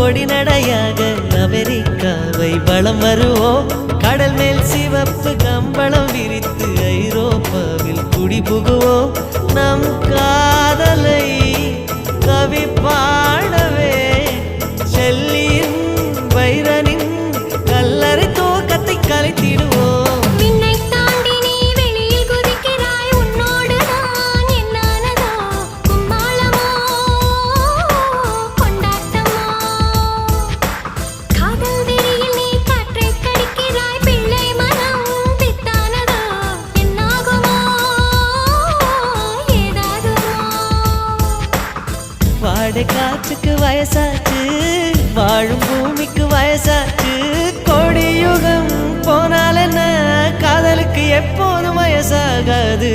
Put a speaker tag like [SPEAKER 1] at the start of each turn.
[SPEAKER 1] பொடி நடையாக அமெரிக்காவை வலம் வருவோம். கடல் மேல் சிவப்பு கம்பளம் விரித்து ஐரோப்பாவில் குடி புகுவோம். நம் காதலை கவி பாடவே செல்லியின் வைரனின் கல்லறை தோக்கத்தை கலைத்திடுவோம். வாடை காற்றுக்கு வயசாச்சு, வாழும் பூமிக்கு வயசாச்சு. கோடி யுகம் போனால் என்ன, காதலுக்கு எப்போதும் வயசாகாது.